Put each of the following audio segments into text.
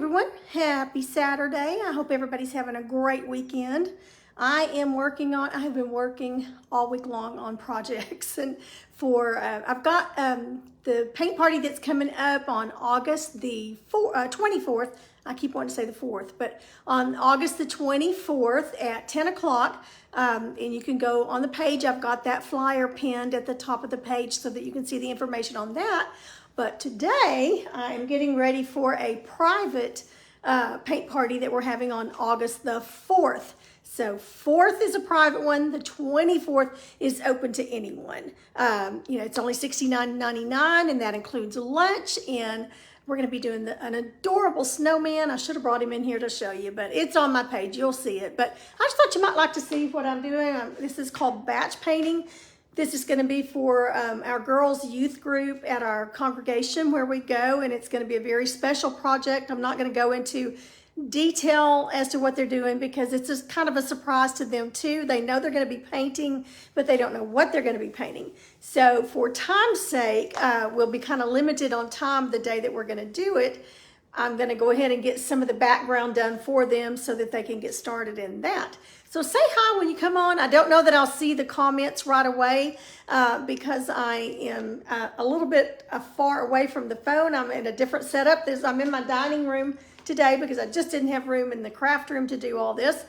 everyone. Happy Saturday. I hope everybody's having a great weekend. I have been working all week long on projects and I've got the paint party that's coming up on August the 24th. I keep wanting to say the 4th, but on August the 24th at 10 o'clock. And you can go on the page. I've got that flyer pinned at the top of the page so that you can see the information on that. But today I'm getting ready for a private paint party that we're having on August the 4th. So 4th is a private one. The 24th is open to anyone. It's only $69.99 and that includes lunch, and we're going to be doing an adorable snowman. I should have brought him in here to show you, but it's on my page. You'll see it. But I just thought you might like to see what I'm doing. This is called batch painting. This is going to be for our girls' youth group at our congregation where we go, and it's going to be a very special project. I'm not going to go into detail as to what they're doing because it's just kind of a surprise to them too. They know they're going to be painting, but they don't know what they're going to be painting. So for time's sake, we'll be kind of limited on time the day that we're going to do it. I'm going to go ahead and get some of the background done for them so that they can get started in that. So say hi when you come on. I don't know that I'll see the comments right away because I am a little bit far away from the phone. I'm in a different setup. I'm in my dining room today because I just didn't have room in the craft room to do all this.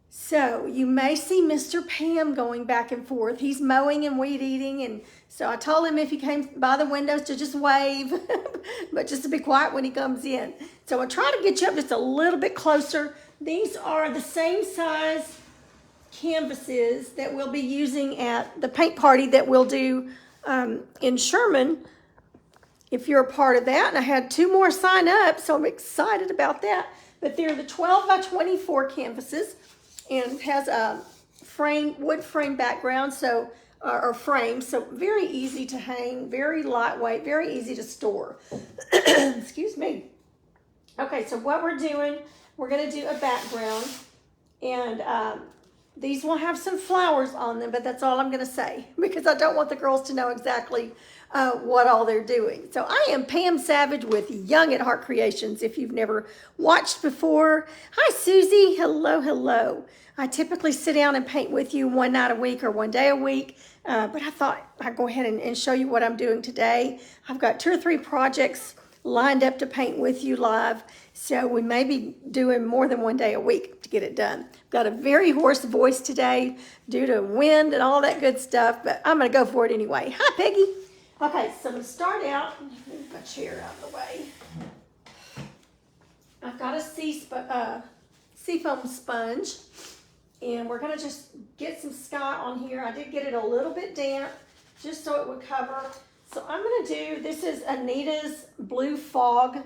So you may see Mr. Pam going back and forth. He's mowing and weed eating, and so I told him if he came by the windows to just wave, but just to be quiet when he comes in. So I'll try to get you up just a little bit closer. These are the same size canvases that we'll be using at the paint party that we'll do in Sherman, if you're a part of that. And I had 2 more sign up, so I'm excited about that. But they're the 12 by 24 canvases, and it has a wood frame background, or frame, so very easy to hang, very lightweight, very easy to store. Excuse me. Okay, so what we're doing, we're going to do a background, and these will have some flowers on them, but that's all I'm going to say because I don't want the girls to know exactly what all they're doing. So I am Pam Savage with Young at Heart Creations. If you've never watched before, hi Susie, hello, hello. I typically sit down and paint with you one night a week or one day a week, but I thought I'd go ahead and show you what I'm doing today. I've got 2 or 3 projects lined up to paint with you live, so we may be doing more than one day a week to get it done. Got a very hoarse voice today due to wind and all that good stuff, but I'm going to go for it anyway. Hi, Peggy. Okay, so I'm going to start out. Move my chair out of the way. I've got a seafoam sponge, and we're going to just get some sky on here. I did get it a little bit damp just so it would cover. So I'm going to do, this is Anita's Blue Fog,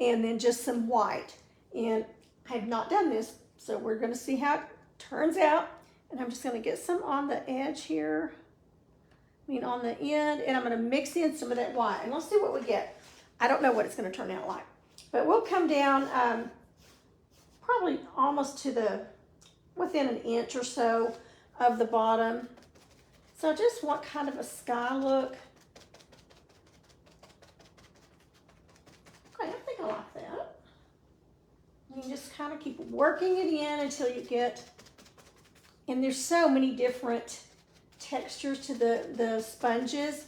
and then just some white. And I have not done this, so we're going to see how it turns out. And I'm just going to get some on the edge here, on the end, and I'm going to mix in some of that white. And let's see what we get. I don't know what it's going to turn out like. But we'll come down probably almost to within an inch or so of the bottom. So I just want kind of a sky look. Okay, I think I like that. You just kind of keep working it in until you get, and there's so many different textures to the sponges.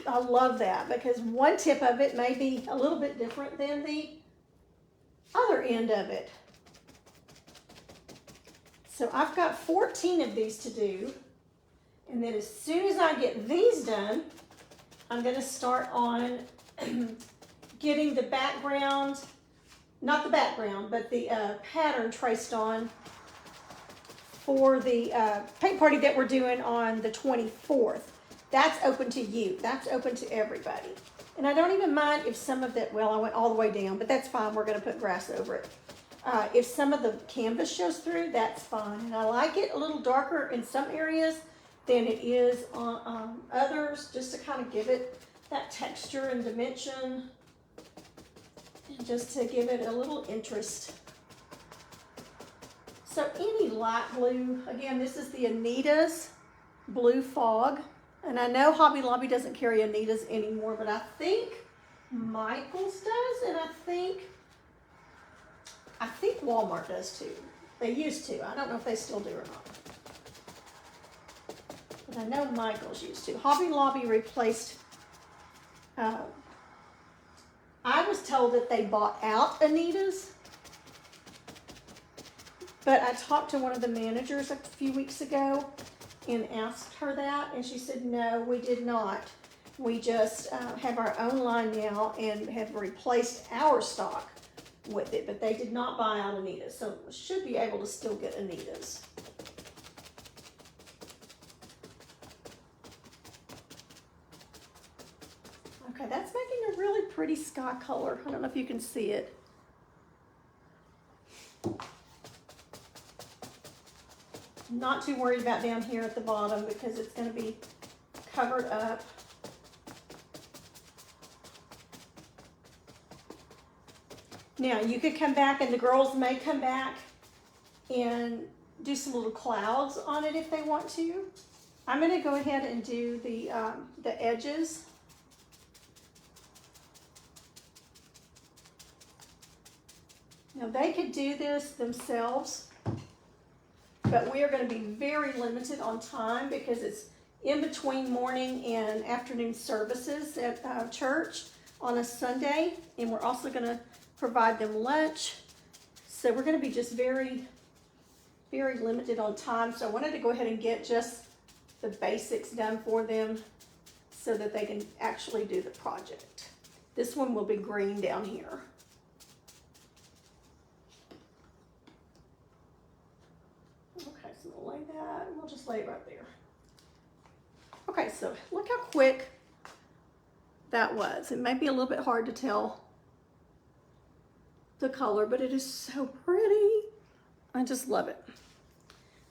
I love that because one tip of it may be a little bit different than the other end of it. So I've got 14 of these to do, and then as soon as I get these done, I'm going to start on getting the background, not the background, but the pattern traced on for the paint party that we're doing on the 24th. That's open to you. That's open to everybody. And I don't even mind if some of that, well, I went all the way down, but that's fine. We're going to put grass over it. If some of the canvas shows through, that's fine. And I like it a little darker in some areas than it is on others, just to kind of give it that texture and dimension, and just to give it a little interest. So any light blue, again, this is the Anita's Blue Fog. And I know Hobby Lobby doesn't carry Anita's anymore, but I think Michael's does, and I think I think Walmart does too. They used to. I don't know if they still do or not. But I know Michael's used to. Hobby Lobby replaced, I was told that they bought out Anita's. But I talked to one of the managers a few weeks ago and asked her that, and she said, no, we did not. We just have our own line now and have replaced our stock with it, but they did not buy out Anita's, so should be able to still get Anita's. Okay, that's making a really pretty sky color. I don't know if you can see it. Not too worried about down here at the bottom because it's going to be covered up. Now you could come back, and the girls may come back and do some little clouds on it if they want to. I'm going to go ahead and do the edges. Now they could do this themselves, but we are going to be very limited on time because it's in between morning and afternoon services at church on a Sunday, and we're also going to provide them lunch. So we're going to be just very, very limited on time. So I wanted to go ahead and get just the basics done for them so that they can actually do the project. This one will be green down here. Okay, so we'll lay that, and we'll just lay it right there. Okay, so look how quick that was. It may be a little bit hard to tell the color, but it is so pretty. I just love it.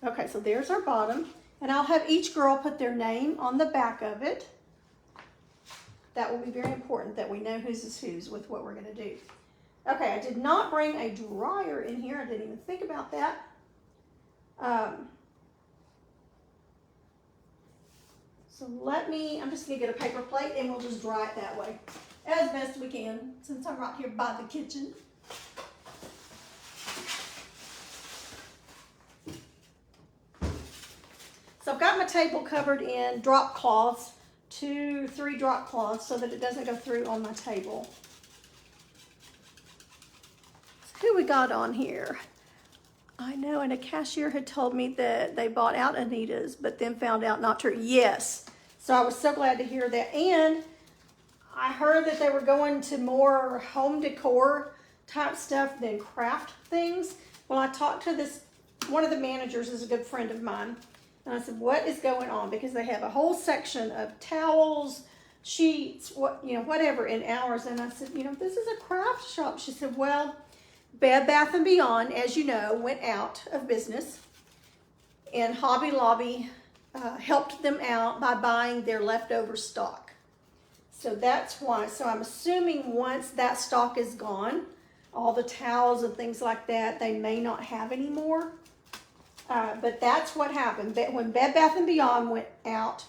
Okay, so there's our bottom, and I'll have each girl put their name on the back of it. That will be very important that we know whose is whose with what we're going to do. Okay, I did not bring a dryer in here. I didn't even think about that. So I'm just going to get a paper plate and we'll just dry it that way as best we can since I'm right here by the kitchen. So I've got my table covered in drop cloths, 2-3 drop cloths so that it doesn't go through on my table. So who we got on here? I know, and a cashier had told me that they bought out Anita's, but then found out not to. Yes. So I was so glad to hear that. And I heard that they were going to more home decor type stuff than craft things. Well, I talked to one of the managers is a good friend of mine. And I said, what is going on? Because they have a whole section of towels, sheets, whatever in ours. And I said, this is a craft shop. She said, well, Bed Bath & Beyond, as you know, went out of business, and Hobby Lobby helped them out by buying their leftover stock. So that's why. So I'm assuming once that stock is gone, all the towels and things like that, they may not have anymore. But that's what happened. When Bed Bath & Beyond went out,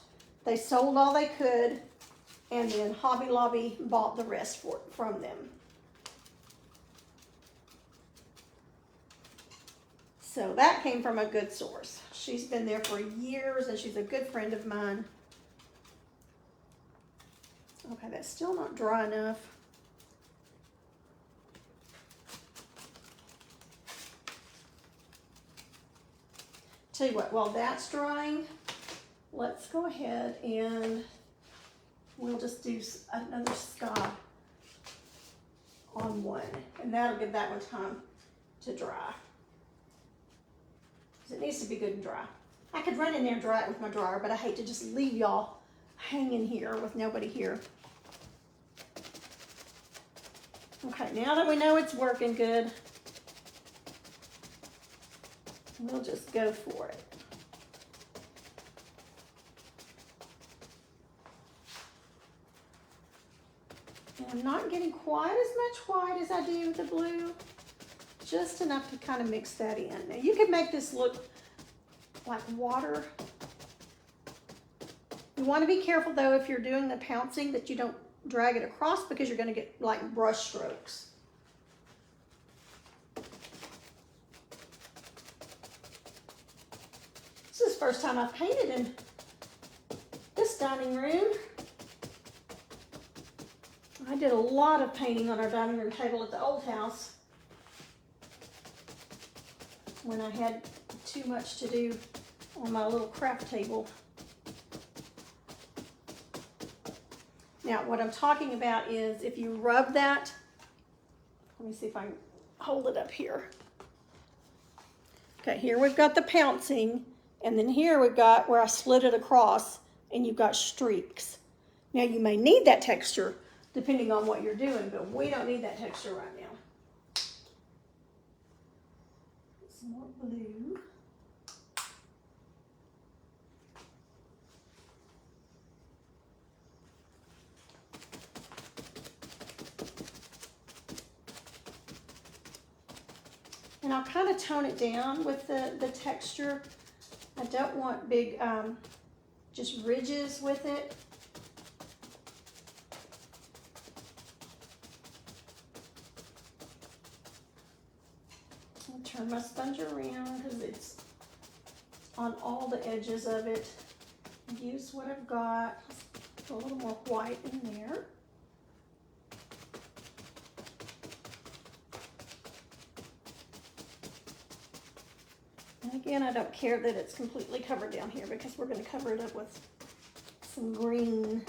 they sold all they could, and then Hobby Lobby bought the rest from them. So that came from a good source. She's been there for years, and she's a good friend of mine. Okay, that's still not dry enough. Tell you what, while that's drying, let's go ahead and we'll just do another sky on one, and that'll give that one time to dry. It needs to be good and dry. I could run in there and dry it with my dryer, but I hate to just leave y'all hanging here with nobody here. Okay, now that we know it's working good, we'll just go for it. And I'm not getting quite as much white as I do with the blue. Just enough to kind of mix that in. Now you could make this look like water. You want to be careful though if you're doing the pouncing that you don't drag it across because you're going to get like brush strokes. first time I've painted in this dining room. I did a lot of painting on our dining room table at the old house when I had too much to do on my little craft table. Now, what I'm talking about is if you rub that, let me see if I can hold it up here. Okay, here we've got the pouncing, and then here we've got where I slid it across, and you've got streaks. Now, you may need that texture depending on what you're doing, but we don't need that texture right now. Some more blue. And I'll kind of tone it down with the texture. I don't want big, just ridges with it. I'll turn my sponge around because it's on all the edges of it. Use what I've got. Put a little more white in there. And again, I don't care that it's completely covered down here because we're going to cover it up with some green.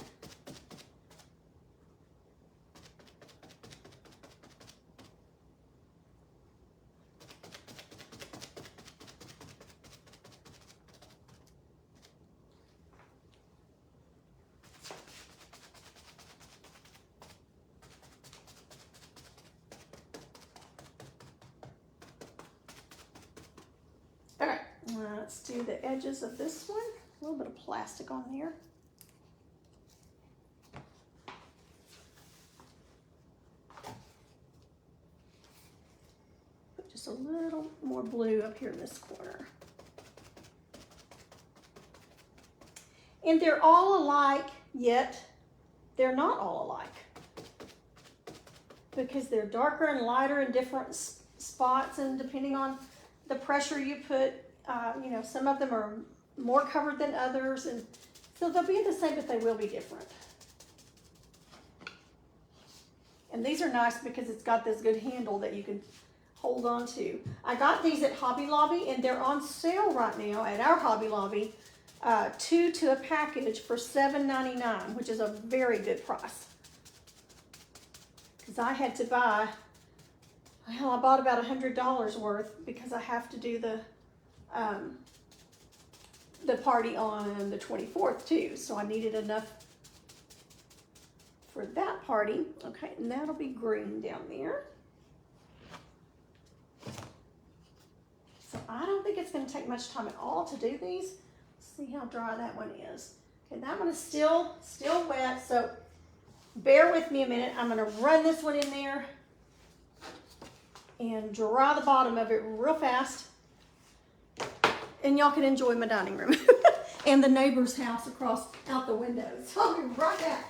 Let's do the edges of this one. A little bit of plastic on there. Put just a little more blue up here in this corner. And they're all alike, yet they're not all alike. Because they're darker and lighter in different spots, and depending on the pressure you put, you know, some of them are more covered than others, and so they'll be the same, but they will be different. And these are nice because it's got this good handle that you can hold on to. I got these at Hobby Lobby, and they're on sale right now at our Hobby Lobby, 2 to a package for $7.99, which is a very good price. Because I had to buy, well, I bought about $100 worth because I have to do the party on the 24th too, so I needed enough for that party. Okay, and that'll be green down there. So I don't think it's going to take much time at all to do these. Let's see how dry that one is. Okay, that one is still wet, so bear with me a minute. I'm going to run this one in there and dry the bottom of it real fast. And y'all can enjoy my dining room and the neighbor's house across out the window. So I'll be right back.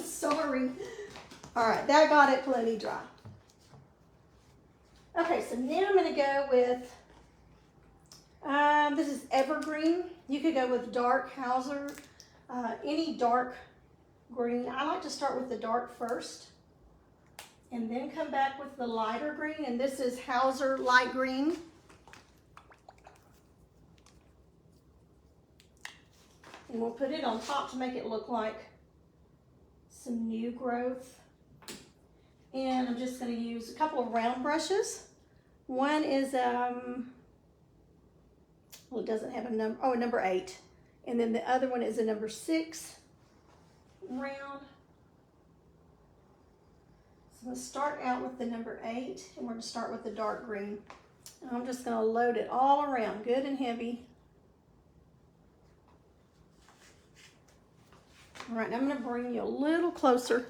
Sorry. All right, that got it plenty dry. Okay, so now I'm going to go with, this is Evergreen. You could go with dark Hauser, any dark green. I like to start with the dark first and then come back with the lighter green. And this is Hauser Light Green. And we'll put it on top to make it look like some new growth. And I'm just going to use a couple of round brushes. One is, well, it doesn't have a number, oh, a number 8. And then the other one is a number 6 round. So let's start out with the number 8, and we're going to start with the dark green. And I'm just going to load it all around, good and heavy. All right, now I'm going to bring you a little closer.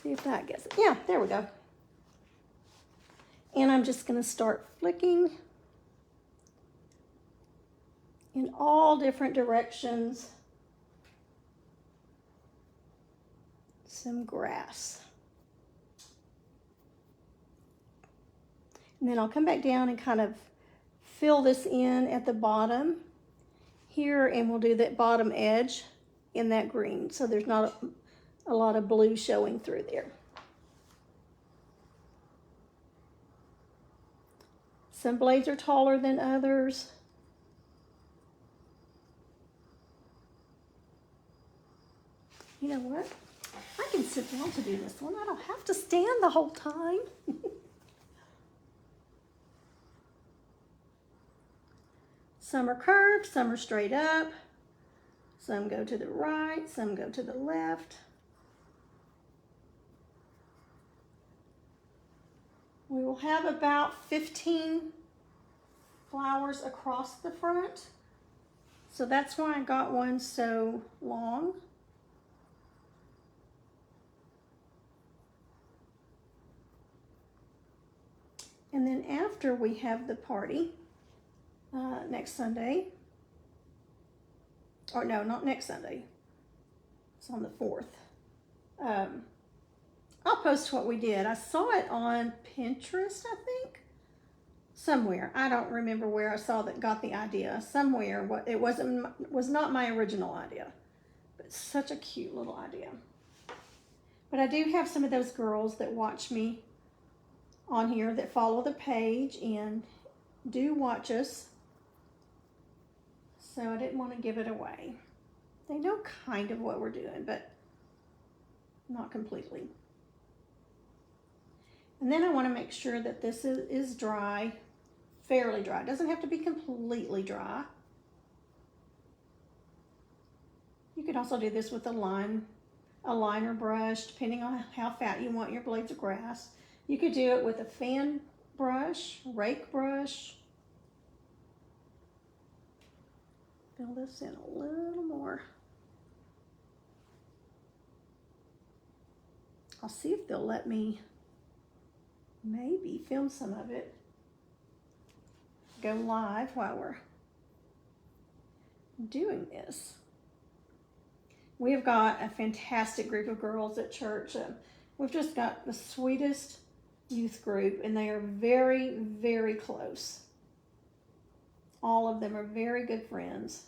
See if that gets it. Yeah, there we go. And I'm just going to start flicking in all different directions. Some grass. And then I'll come back down and kind of fill this in at the bottom here, and we'll do that bottom edge in that green so there's not a lot of blue showing through there. Some blades are taller than others. You know what? I can sit down to do this one. I don't have to stand the whole time. Some are curved, some are straight up. Some go to the right, some go to the left. We will have about 15 flowers across the front. So that's why I got one so long. And then after we have the party, next Sunday, or no, not next Sunday, it's on the 4th. I'll post what we did. I saw it on Pinterest, I think, somewhere. I don't remember where I saw that, got the idea. Somewhere, it was not my original idea, but it's such a cute little idea. But I do have some of those girls that watch me on here that follow the page and do watch us. So I didn't want to give it away. They know kind of what we're doing, but not completely. And then I want to make sure that this is dry, fairly dry. It doesn't have to be completely dry. You could also do this with a liner brush, depending on how fat you want your blades of grass. You could do it with a fan brush, rake brush. Fill this in a little more. I'll see if they'll let me maybe film some of it. Go live while we're doing this. We have got a fantastic group of girls at church. We've just got the sweetest youth group, and they are very, very close. All of them are very good friends.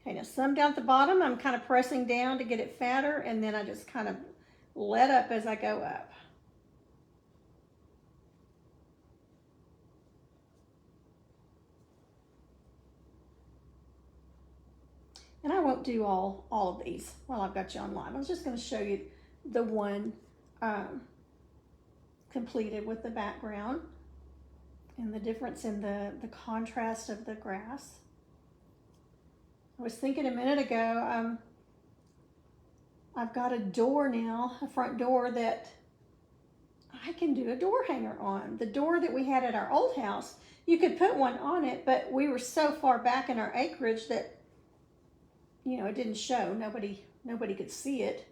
Okay, now some down at the bottom, I'm kind of pressing down to get it fatter, and then I just kind of let up as I go up. And I won't do all of these while I've got you on live. I was just going to show you the one completed with the background and the difference in the contrast of the grass. I was thinking a minute ago, I've got a door now, a front door that I can do a door hanger on. The door that we had at our old house, you could put one on it, but we were so far back in our acreage that, you know, it didn't show. Nobody could see it.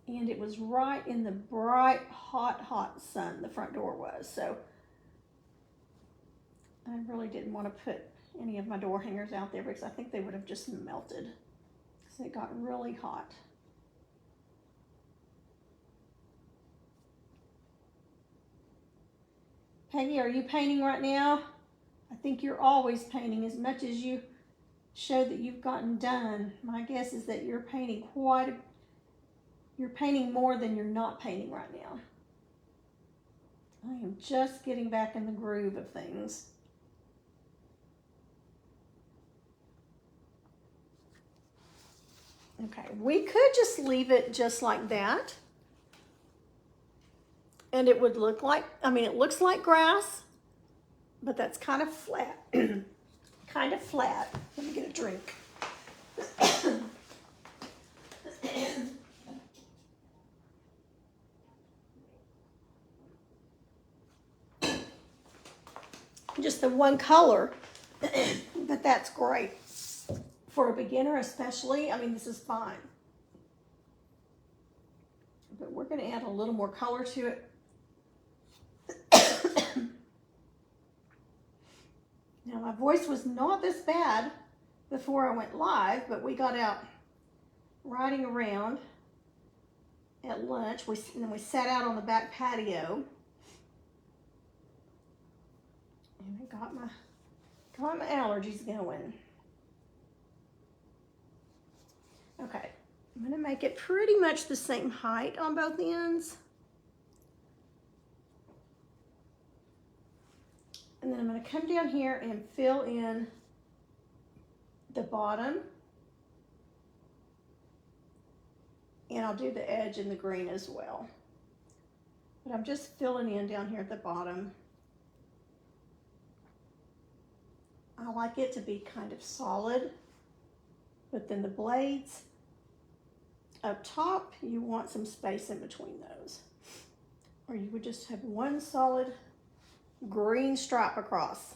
And it was right in the bright, hot sun, the front door was. So I really didn't want to put any of my door hangers out there because I think they would have just melted. So it got really hot. Peggy, are you painting right now? I think you're always painting as much as you show that you've gotten done. My guess is that you're painting quite you're painting more than you're not painting right now. I am just getting back in the groove of things. Okay, we could just leave it just like that. And it would look like, I mean, it looks like grass, but that's kind of flat. Kind of flat. Let me get a drink. Just the one color, but that's great. For a beginner especially, I mean, this is fine. But we're gonna add a little more color to it. Now my voice was not this bad before I went live, but we got out riding around at lunch. And then we sat out on the back patio. And I got my allergies going. Okay, I'm gonna make it pretty much the same height on both ends. And then I'm gonna come down here and fill in the bottom. And I'll do the edge in the green as well. But I'm just filling in down here at the bottom. I like it to be kind of solid, but then the blades up top, you want some space in between those. Or you would just have one solid green stripe across.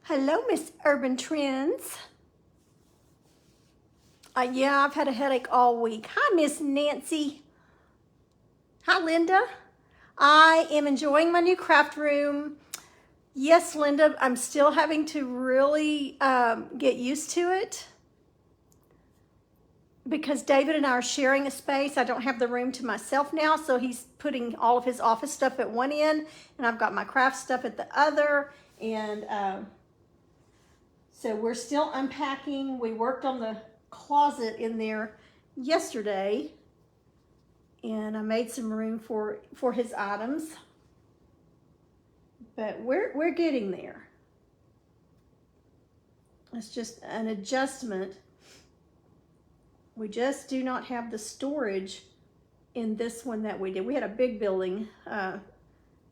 Hello, Miss Urban Trends. Yeah, I've had a headache all week. Hi, Miss Nancy. Hi, Linda. I am enjoying my new craft room. Yes, Linda, I'm still having to really get used to it because David and I are sharing a space. I don't have the room to myself now, so he's putting all of his office stuff at one end, and I've got my craft stuff at the other, and so we're still unpacking. We worked on the closet in there yesterday, and I made some room for his items, but we're getting there. It's just an adjustment. We just do not have the storage in this one that we did. We had a big building,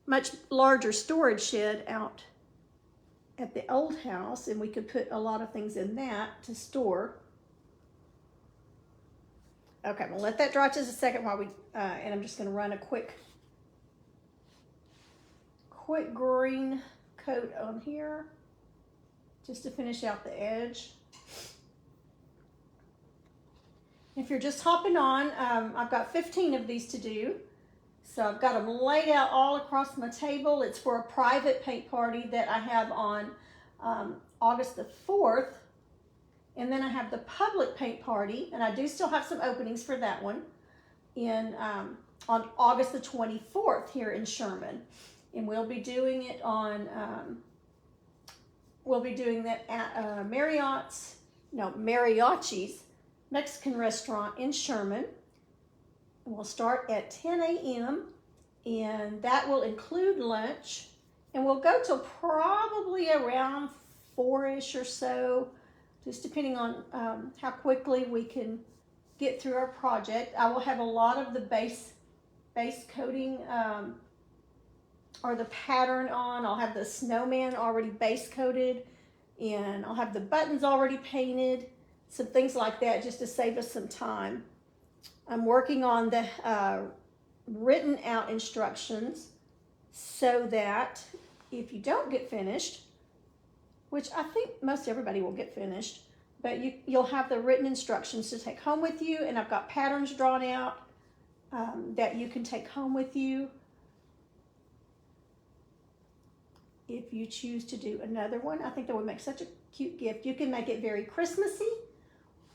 much larger storage shed out at the old house, and we could put a lot of things in that to store. Okay, we'll let that dry just a second while we, and I'm just gonna run a quick green coat on here just to finish out the edge. If you're just hopping on, I've got 15 of these to do. So I've got them laid out all across my table. It's for a private paint party that I have on August the 4th. And then I have the public paint party, and I do still have some openings for that one on August the 24th here in Sherman. And we'll be doing it on, we'll be doing that at Mariachi's Mexican restaurant in Sherman. We'll start at 10 a.m. and that will include lunch, and we'll go till probably around 4-ish or so, just depending on how quickly we can get through our project. I will have a lot of the base coating or the pattern on. I'll have the snowman already base coated, and I'll have the buttons already painted, some things like that, just to save us some time. I'm working on the written out instructions so that if you don't get finished, which I think most everybody will get finished, but you'll have the written instructions to take home with you, and I've got patterns drawn out that you can take home with you. if you choose to do another one. I think that would make such a cute gift. You can make it very Christmassy,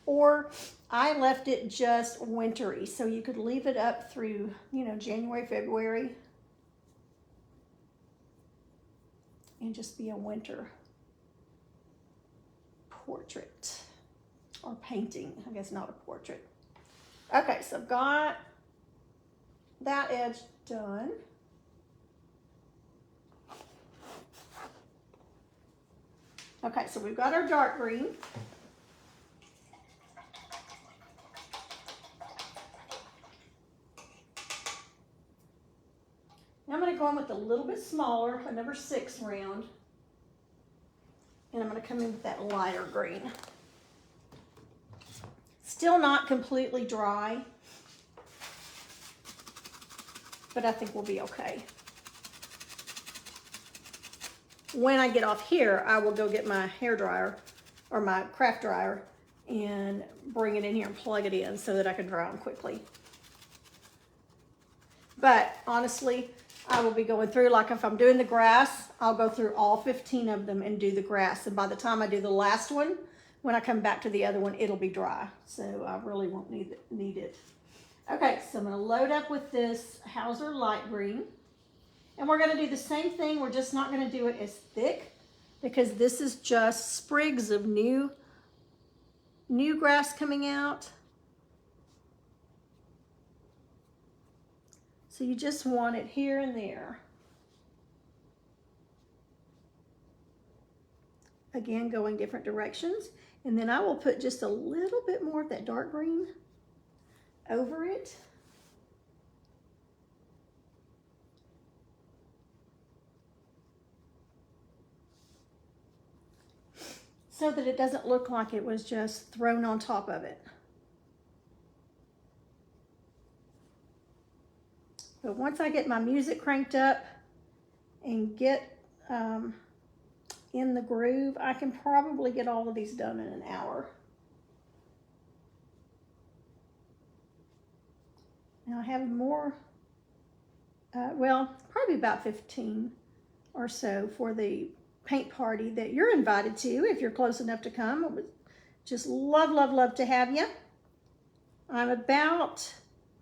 or I left it just wintry, so you could leave it up through, you know, January, February, and just be a winter portrait or painting. I guess not a portrait. Okay, so I've got that edge done. Okay, so we've got our dark green. Now I'm going to go in with a little bit smaller, a number 6 round. And I'm going to come in with that lighter green. Still not completely dry, but I think we'll be okay. When I get off here, I will go get my hair dryer or my craft dryer and bring it in here and plug it in so that I can dry them quickly. But honestly, I will be going through, like if I'm doing the grass, I'll go through all 15 of them and do the grass. And by the time I do the last one, when I come back to the other one, it'll be dry. So I really won't need it. Okay, so I'm gonna load up with this Hauser light green. And we're gonna do the same thing. We're just not gonna do it as thick because this is just sprigs of new grass coming out. So you just want it here and there. Again, going different directions. And then I will put just a little bit more of that dark green over it. So that it doesn't look like it was just thrown on top of it. But once I get my music cranked up and get in the groove, I can probably get all of these done in an hour. Now I have more, well, probably about 15 or so for the paint party that you're invited to if you're close enough to come. I would just love, love, love to have you. I'm about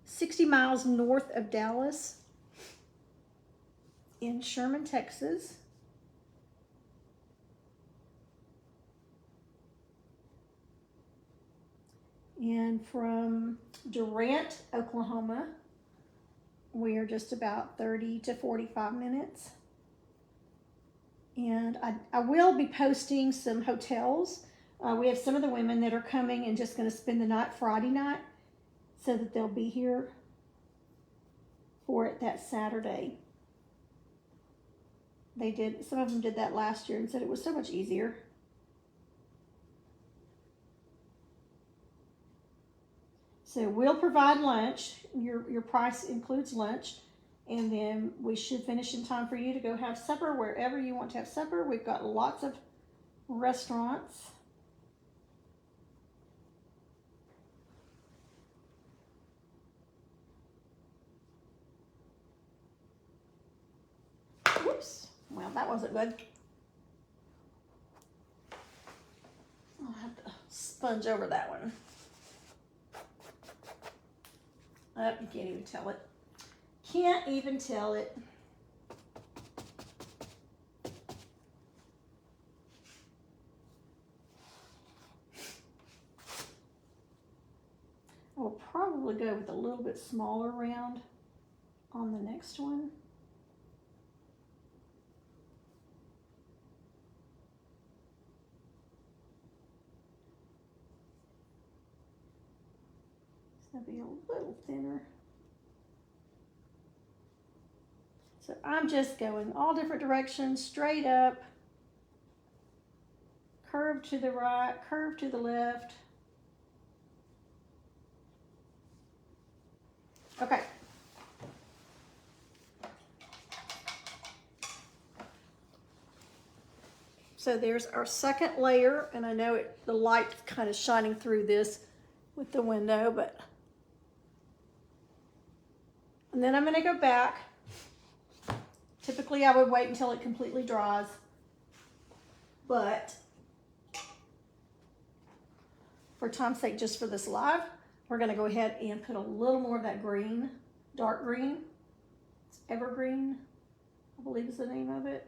60 miles north of Dallas in Sherman, Texas. And from Durant, Oklahoma, we are just about 30 to 45 minutes. And I will be posting some hotels. We have some of the women that are coming and just going to spend the night Friday night so that they'll be here for it that Saturday. Some of them did that last year and said it was so much easier. So we'll provide lunch. Your price includes lunch. And then we should finish in time for you to go have supper wherever you want to have supper. We've got lots of restaurants. Whoops. Well, that wasn't good. I'll have to sponge over that one. Oh, you can't even tell it. Can't even tell it. I will probably go with a little bit smaller round on the next one. It's going to be a little thinner. So I'm just going all different directions, straight up, curve to the right, curve to the left. Okay. So there's our second layer, and I know the light's kind of shining through this with the window, but. And then I'm going to go back Typically I would wait until it completely dries, but for time's sake, just for this live, we're gonna go ahead and put a little more of that green, dark green. It's Evergreen, I believe is the name of it.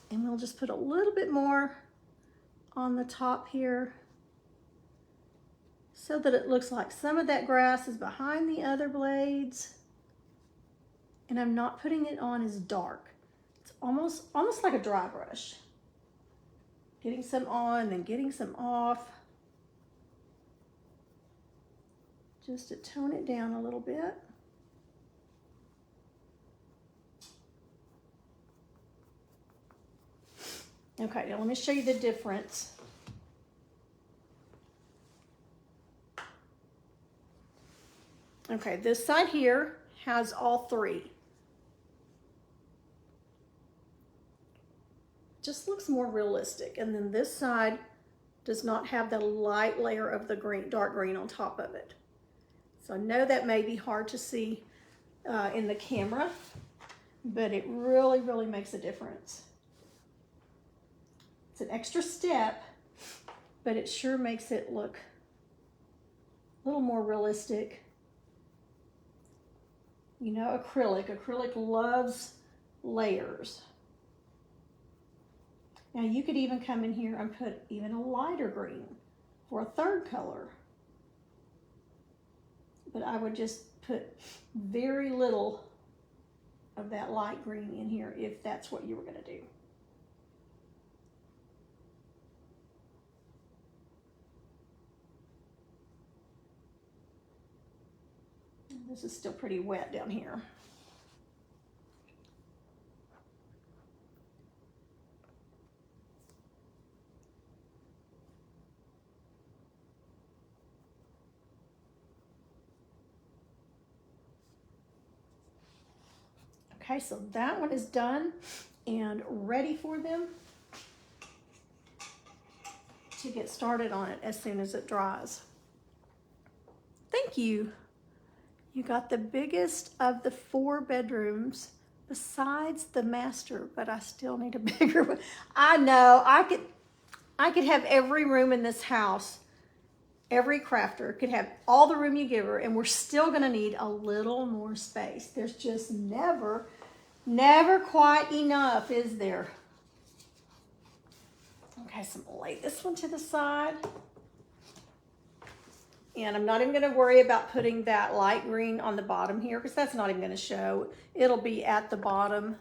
And we'll just put a little bit more on the top here so that it looks like some of that grass is behind the other blades. And I'm not putting it on as dark. It's almost like a dry brush. Getting some on, then getting some off. Just to tone it down a little bit. Okay, now let me show you the difference. Okay, this side here has all three. Just looks more realistic. And then this side does not have the light layer of the green, dark green on top of it. So I know that may be hard to see in the camera, but it really, really makes a difference. It's an extra step, but it sure makes it look a little more realistic. You know, acrylic loves layers. Now you could even come in here and put even a lighter green for a third color. But I would just put very little of that light green in here if that's what you were gonna do. This is still pretty wet down here. Okay, so that one is done and ready for them to get started on it as soon as it dries. Thank you. You got the biggest of the 4 bedrooms besides the master, but I still need a bigger one. I know, I could have every room in this house, every crafter could have all the room you give her, and we're still gonna need a little more space. There's just never quite enough, is there? Okay, so I'm gonna lay this one to the side. And I'm not even gonna worry about putting that light green on the bottom here because that's not even gonna show. It'll be at the bottom,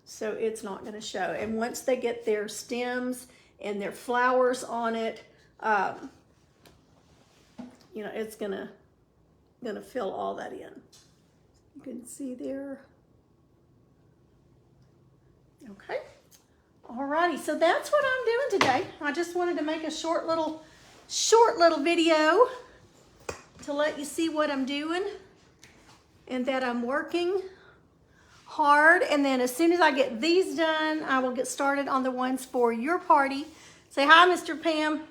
so it's not gonna show. And once they get their stems and their flowers on it, you know, it's gonna fill all that in. You can see there. Okay, alrighty, so that's what I'm doing today. I just wanted to make a short little video to let you see what I'm doing and that I'm working hard. And then as soon as I get these done, I will get started on the ones for your party. Say hi, Mr. Pam.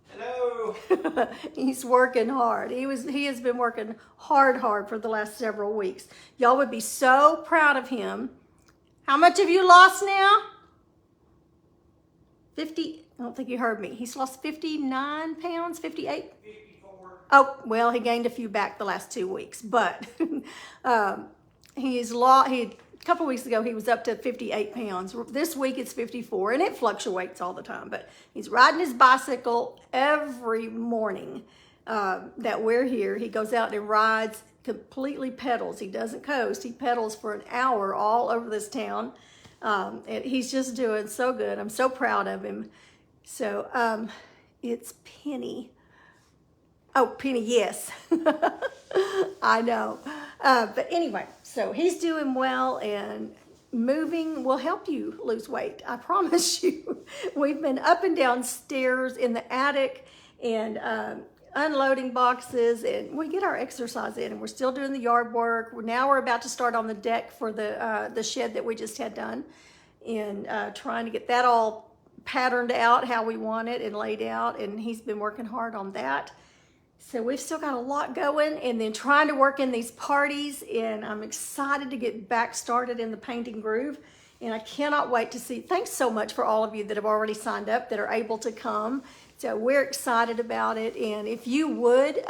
Hello. He's working hard. He has been working hard for the last several weeks. Y'all would be so proud of him. How much have you lost now? 50. I don't think you heard me. He's lost 59 pounds, 58? 54. Oh, well, he gained a few back the last 2 weeks, but a couple weeks ago, he was up to 58 pounds. This week, it's 54, and it fluctuates all the time, but he's riding his bicycle every morning that we're here. He goes out and rides, completely pedals. He doesn't coast. He pedals for an hour all over this town. And he's just doing so good. I'm so proud of him. So it's Penny. Oh, Penny, yes. I know. But anyway, so he's doing well, and moving will help you lose weight. I promise you. We've been up and down stairs in the attic and unloading boxes, and we get our exercise in, and we're still doing the yard work. Now we're about to start on the deck for the shed that we just had done, and trying to get that all patterned out how we want it and laid out, and he's been working hard on that. So we've still got a lot going, and then trying to work in these parties, and I'm excited to get back started in the painting groove. And I cannot wait to see. Thanks so much for all of you that have already signed up that are able to come. So we're excited about it. And if you would,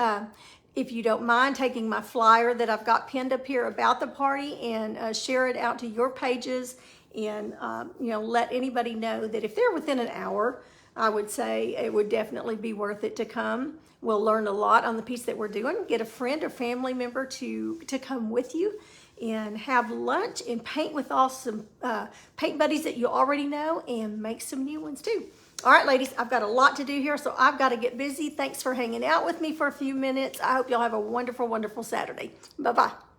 if you don't mind taking my flyer that I've got pinned up here about the party and share it out to your pages, and let anybody know that if they're within an hour, I would say it would definitely be worth it to come. We'll learn a lot on the piece that we're doing. Get a friend or family member to come with you and have lunch and paint with awesome paint buddies that you already know, and make some new ones too. All right, ladies, I've got a lot to do here, so I've got to get busy. Thanks for hanging out with me for a few minutes. I hope y'all have a wonderful, wonderful Saturday. Bye-bye.